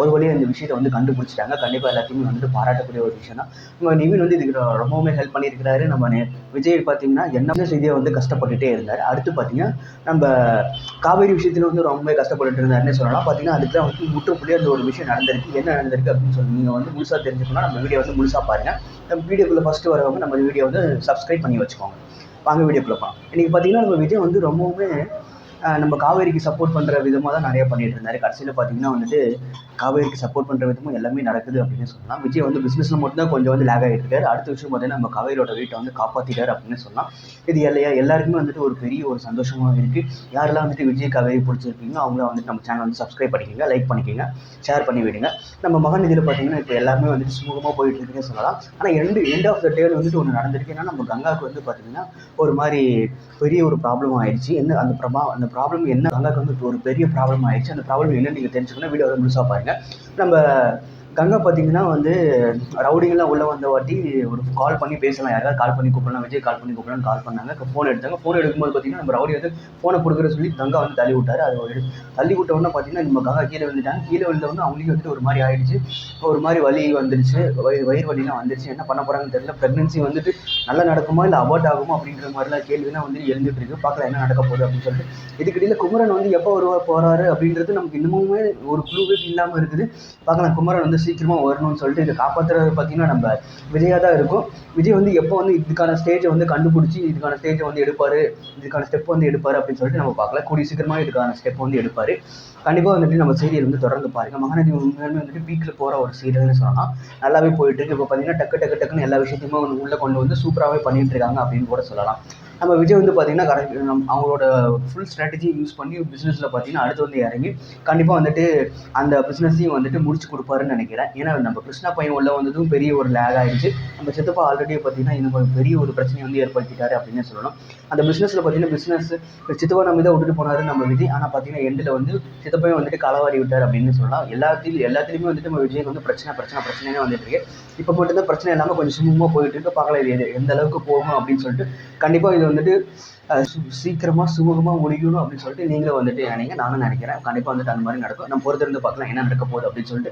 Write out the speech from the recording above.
ஒரு வழியாக இந்த விஷயத்தை வந்து கண்டுபிடிச்சிட்டாங்க. கண்டிப்பாக எல்லாத்தையுமே வந்துட்டு பாராட்டக்கூடிய ஒரு விஷயம் தான். நம்ம நிவின் வந்து இதுக்கு ரொம்பவுமே ஹெல்ப் பண்ணியிருக்கிறாரு. நம்ம விஜய் பார்த்தீங்கன்னா என்ன செய்தியை வந்து கஷ்டப்பட்டுட்டே இருந்தார். அடுத்து பார்த்தீங்கன்னா நம்ம காவேரி விஷயத்தில் வந்து ரொம்பவே கஷ்டப்பட்டு இருந்தாருன்னு சொல்லலாம். பார்த்தீங்கன்னா அதுக்கு தான் வந்து முற்றுப்புள்ளியாக அந்த ஒரு விஷயம் நடந்திருக்கு. என்ன நடந்திருக்கு அப்படின்னு சொல்லி நீங்கள் வந்து முழுசாக தெரிஞ்சுக்கணும்னா நம்ம வீடியோ வந்து முழுசாக பாருங்கள். நம்ம வீடியோக்குள்ளே ஃபஸ்ட்டு வரவங்க நம்ம வீடியோ வந்து சப்ஸ்கிரைப் பண்ணி வச்சுக்கோங்க. வாங்க வீடியோக்குள்ளே போகலாம். இன்றைக்கி பார்த்தீங்கன்னா நம்ம விஜய் வந்து ரொம்பவுமே நம்ம காவேரிக்கு சப்போர்ட் பண்ணுற விதமாக தான் நிறைய பண்ணிட்டு இருந்தாரு. கடைசியில் பார்த்தீங்கன்னா வந்துட்டு காவேரிக்கு சப்போர்ட் பண்ணுற விதமும் எல்லாமே நடக்குது அப்படின்னு சொல்லலாம். விஜய் வந்து பிஸ்னஸில் மட்டும் தான் கொஞ்சம் வந்து லேக் ஆகிட்டு இருக்காரு. அடுத்த விஷயம் பார்த்தீங்கன்னா நம்ம காவேரியோட வீட்டை வந்து காப்பாற்றிட்டாரு அப்படின்னு சொல்லலாம். இது எல்லாருக்குமே வந்துட்டு ஒரு பெரிய ஒரு சந்தோஷமாக இருக்குது. யாரெல்லாம் வந்துட்டு விஜய் காவேரி பிடிச்சிருக்கீங்க அவங்கள வந்துட்டு நம்ம சேனல் வந்து சப்ஸ்கிரைப் பண்ணிக்கோங்க, லைக் பண்ணிக்கோங்க, ஷேர் பண்ணி விடுங்க. நம்ம மகன் இதில் பார்த்தீங்கன்னா இப்போ எல்லாருமே வந்துட்டு சுமூகமாக போயிட்டு இருக்குன்னு சொல்லலாம். ஆனால் எண்ட் ஆஃப் த டே வந்துட்டு ஒன்று நடந்திருக்கு. ஏன்னா நம்ம கங்காவுக்கு வந்து பார்த்தீங்கன்னா ஒரு மாதிரி பெரிய ஒரு ப்ராப்ளம் ஆயிடுச்சு. என்ன அந்த ப்ராப்ளம் என்ன கங்காவுக்கு வந்து ஒரு பெரிய ப்ராப்ளம் ஆயிடுச்சு. அந்த ப்ராப்ளம் என்னன்னு நீங்கள் தெரிஞ்சுக்கணும். வீடியோ வந்து முழுசாக பாருங்கள். நம்ம கங்கா பார்த்தீங்கன்னா வந்து ரவுடிங்கெல்லாம் உள்ளே வந்த வாட்டி ஒரு கால் பண்ணி பேசலாம், யாராவது கால் பண்ணி கூப்பிடலாம், விஜய் கால் பண்ணி கூப்பிடலான்னு கால் பண்ணாங்க. ஃபோன் எடுத்தாங்க. ஃபோன் எடுக்கும்போது பார்த்தீங்கன்னா நம்ம ரவுடி வந்து ஃபோனை கொடுக்குற சொல்லி கங்கா வந்து தள்ளி விட்டார். அது தள்ளி விட்ட உடனே பார்த்தீங்கன்னா நம்ம கங்கா கீழே விழுந்துட்டாங்க. கீழே விழுந்தவொடனே அவங்களுக்கு வந்துட்டு ஒரு மாதிரி ஆயிடுச்சு. ஒரு மாதிரி வலி வந்துடுச்சு, வயிறு வலிலாம் வந்துடுச்சு. என்ன பண்ண போகிறாங்கன்னு தெரியல. ப்ரெக்னென்சி வந்துட்டு நல்லா நடக்குமா இல்லை அபார்ட் ஆகுமா அப்படின்ற மாதிரிலாம் கேள்விலாம் வந்து எழுந்துட்டு இருக்கு. பார்க்கலாம் என்ன நடக்க போகுது அப்படின்னு சொல்லிட்டு. இதுக்கிடையில் குமரன் வந்து எப்போ போகிறாரு அப்படின்றது நமக்கு இன்னமுமே ஒரு குழுவே இல்லாமல் இருக்குது. பார்க்கலாம் குமரன் வந்து சீக்கிரமாக வரணும்னு சொல்லிட்டு இதை காப்பாற்றுறது பார்த்தீங்கன்னா நம்ம விஜயாக தான் இருக்கும். விஜய் வந்து எப்போ வந்து இதுக்கான ஸ்டேஜை வந்து கண்டுபிடிச்சி இதுக்கான ஸ்டேஜை வந்து எடுப்பார், இதுக்கான ஸ்டெப் வந்து எடுப்பார் அப்படின்னு சொல்லிட்டு நம்ம பார்க்கலாம். கூடிய சீக்கிரமாக இதுக்கான ஸ்டெப் வந்து எடுப்பார். கண்டிப்பாக வந்துட்டு நம்ம சீரியல் வந்து தொடர்ந்து பாருங்கள். மகாநதி உண்மையுமே வந்துட்டு பீக்கில் போகிற ஒரு சீரியல்னு சொல்லலாம். நல்லாவே போயிட்டு இருக்கு. இப்போ பார்த்தீங்கன்னா டக்குன்னு எல்லா விஷயத்தையுமே உள்ளே கொண்டு வந்து சூப்பராகவே பண்ணிட்டு இருக்காங்க அப்படின்னு கூட சொல்லலாம். நம்ம விஜய் வந்து பார்த்தீங்கன்னா அவங்களோட ஃபுல் ஸ்ட்ராட்டஜி யூஸ் பண்ணி பிஸ்னஸில் பார்த்தீங்கன்னா அடுத்து வந்து இறங்கி கண்டிப்பாக வந்துட்டு அந்த பிஸ்னஸையும் வந்துட்டு முடிச்சு கொடுப்பாருன்னு நினைக்கிறேன். ஏன்னா நம்ம கிருஷ்ணா பையன் உள்ள வந்ததும் பெரிய ஒரு லேக் ஆகிடுச்சு. நம்ம சித்தப்பா ஆல்ரெடி பார்த்தீங்கன்னா இன்னும் பெரிய ஒரு பிரச்சனையை வந்து ஏற்படுத்திட்டாரு அப்படின்னு சொல்லணும். அந்த பிஸ்னஸில் பார்த்தீங்கன்னா சித்தப்பா நம்ம தான் விட்டுட்டு போனார் நம்ம விஜய். ஆனால் பார்த்தீங்கன்னா எண்டில் வந்து சித்தப்பையும் வந்துட்டு களவாடி விட்டார் அப்படின்னு சொல்லலாம். எல்லாத்துலேயுமே வந்துட்டு நம்ம விஜய்க்கு வந்து பிரச்சனையே வந்துட்டு இருக்கு. இப்போ மட்டும்தான் பிரச்சனை இல்லாமல் கொஞ்சம் சுமூகமாக போயிட்டு இருக்கு. பார்க்கலாம் இது எந்த அளவுக்கு போகும் அப்படின்னு சொல்லிட்டு. கண்டிப்பாக இது வந்துட்டு சீக்கிரமாக சுமூகமாக முடிக்கணும் அப்படின்னு சொல்லிட்டு நீங்களும் வந்துட்டு நினைங்க, நானும் நினைக்கிறேன். கண்டிப்பாக வந்துட்டு அந்த மாதிரி நடக்கும். நம்ம பொறுத்திருந்து பார்க்கலாம் என்ன நடக்க போகுது அப்படின்னு சொல்லிட்டு.